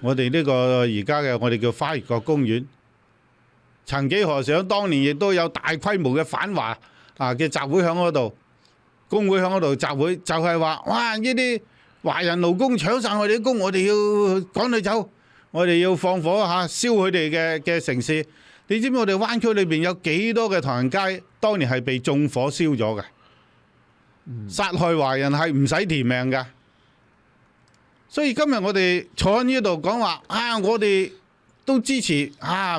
我哋呢個而家嘅我哋叫花園國公園。曾幾何時當年亦都有大規模嘅反華嘅集會喺嗰度，工會喺嗰度集會，就係話哇呢啲華人勞工搶晒我哋啲工，我哋要趕佢走，我哋要放火燒佢哋嘅城市。你知唔知我哋灣區裏邊有幾多嘅唐人街當年係被縱火燒咗嘅？殺害華人係唔使填命㗎。所以今日我哋坐喺呢度講話我哋都支持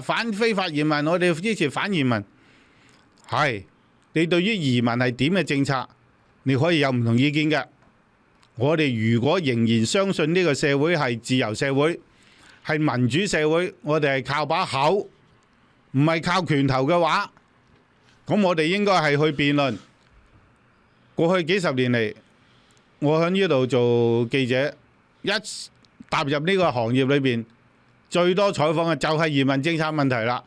反非法移民，我哋支持反移民。係，你對於移民係點嘅政策，你可以有唔同意見嘅。我哋如果仍然相信呢個社會係自由社會，係民主社會，我哋係靠把口，唔係靠拳頭嘅話，咁我哋應該係去辯論。過去幾十年嚟，我喺呢度做記者，一踏入呢個行業裏邊，最多採訪嘅就係移民政策問題啦。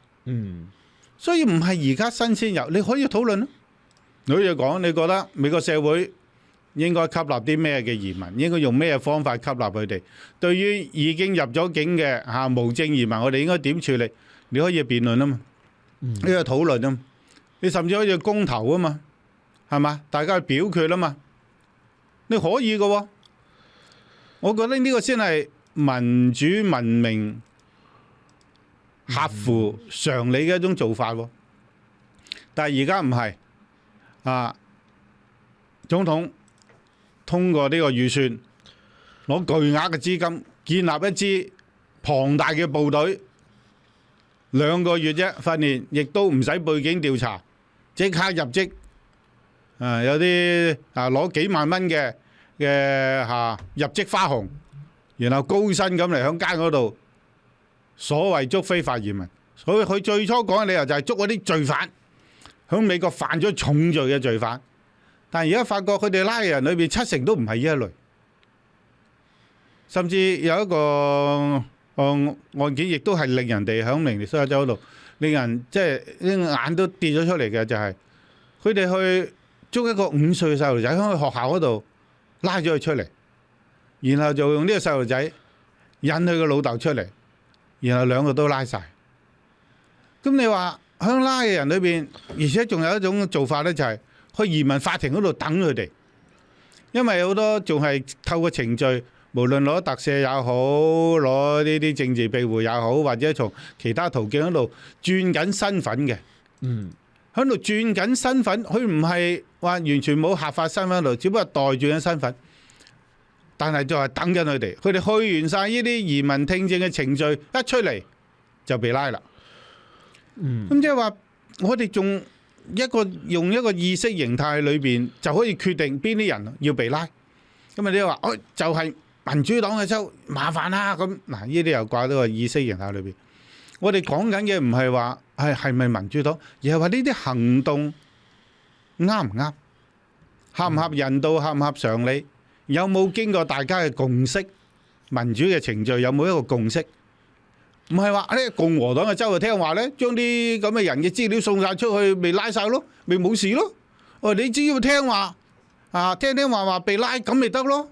所以唔係而家新鮮油，你可以討論咯。你可以講，你覺得美國社會應該吸納啲咩嘅移民？應該用咩方法吸納佢哋？對於已經入咗境嘅無證移民，我哋應該點處理？你可以辯論啊嘛，呢個討論啊嘛，你甚至可以公投啊嘛，係嘛？大家去表決啊嘛，你可以嘅喎。我覺得呢個先係民主文明合乎常理嘅一種做法喎。但係而家唔係總統通過呢個預算，攞巨額嘅資金建立一支龐大嘅部隊，2個月啫訓練，亦都唔使背景調查，即刻入職。有啲攞幾萬蚊嘅入職花紅，然後高薪咁嚟響街嗰度，所謂捉非法移民。所以佢最初講嘅理由就係捉嗰啲罪犯，響美國犯咗重罪嘅罪犯。但係而家發覺佢哋拉嘅人裏邊70%都唔係呢一類，甚至有一個案件亦都係令人哋響明尼蘇達州嗰度，令人即係啲眼都跌咗出嚟嘅，就係佢哋去捉一個5歲嘅細路仔喺學校嗰度拉咗佢出嚟，然後就用呢個細路仔引佢個老豆出嚟，然後2個都拉晒。咁你話響拉嘅人裏邊，而且仲有一種做法咧，就係去移民法庭嗰度等佢哋，因為好多仲係透過程序，無論攞特赦也好，攞呢啲政治庇護也好，或者從其他途徑喺度轉緊身份嘅。喺度轉緊身份，佢唔係話完全冇合法身份喺度，只不過代轉緊身份，但係就係等緊佢哋。佢哋去完晒呢啲移民聽證嘅程序，一出嚟就被拉啦。咁即係話，我哋仲用一個意識形態裏邊就可以決定邊啲人要被拉。咁你話，就係民主黨嘅州麻煩啦。咁嗱，呢啲又掛到個意識形態裏邊。我哋講緊嘅唔係話係咪民主黨，而係話呢啲行動啱唔啱，合唔合人道，合唔合常理，有冇經過大家嘅共識，民主嘅程序有冇一個共識？唔係話咧共和黨嘅州就聽話咧，將啲咁嘅人嘅資料送晒出去，咪拉晒咯，咪冇事咯。你只要聽話聽話被拉咁咪得咯，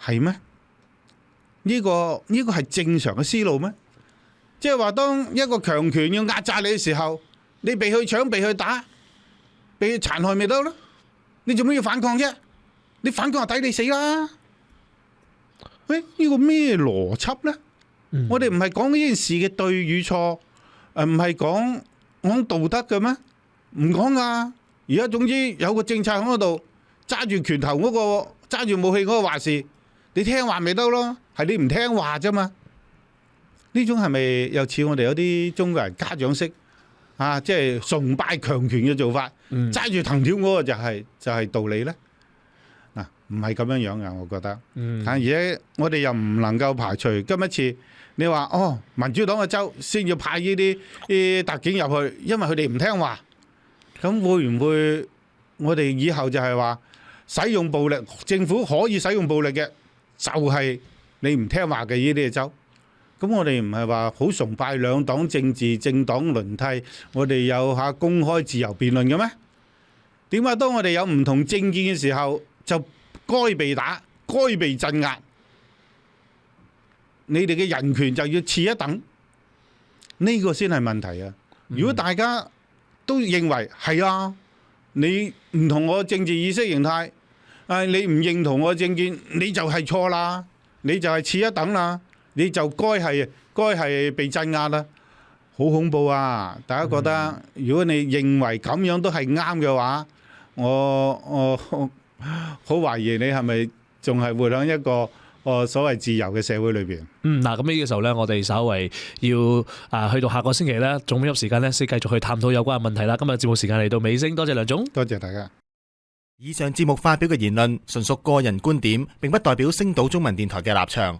係咩？呢個係正常嘅思路咩？即係話，當一個強權要壓榨你嘅時候，你被去搶、被去打、被去殘害咪得咯？你做咩要反抗啫？你反抗就抵你死啦！呢個咩邏輯咧？我哋唔係講呢件事嘅對與錯，唔係講道德嘅咩？唔講噶。而家總之有個政策喺嗰度，揸住拳頭嗰個、揸住武器嗰個話事，你聽話咪得咯？係你唔聽話啫嘛？呢種係咪又似我哋有啲中國人家長式即係崇拜強權嘅做法？揸住藤條嗰個就係道理咧？嗱，唔係咁樣樣嘅，我覺得。而且我哋又唔能夠排除今一次你話民主黨嘅州先要派呢啲特警入去，因為佢哋唔聽話。咁會唔會我哋以後就係話使用暴力？政府可以使用暴力嘅，就係你唔聽話嘅呢啲嘅州。咁我哋唔係話好崇拜兩黨政治、政黨輪替，我哋有公開自由辯論嘅咩？點解當我哋有唔同政見嘅時候，就該被打、該被鎮壓？你哋嘅人權就要次一等，呢個先係問題啊！如果大家都認為係啊，你唔同我政治意識形態，你唔認同我政見，你就係錯啦，你就係次一等啦，你就該係被鎮壓啦，好恐怖啊！大家覺得，如果你認為咁樣都係啱嘅話，我好懷疑你係咪仲係活喺一個所謂自由嘅社會裏邊。嗱，咁呢個時候咧，我哋稍為要去到下個星期咧，總編輯時間咧，先繼續去探討有關嘅問題啦。今日節目時間嚟到尾聲，多謝梁總，多謝大家。以上節目發表嘅言論純屬個人觀點，並不代表星島中文電台嘅立場。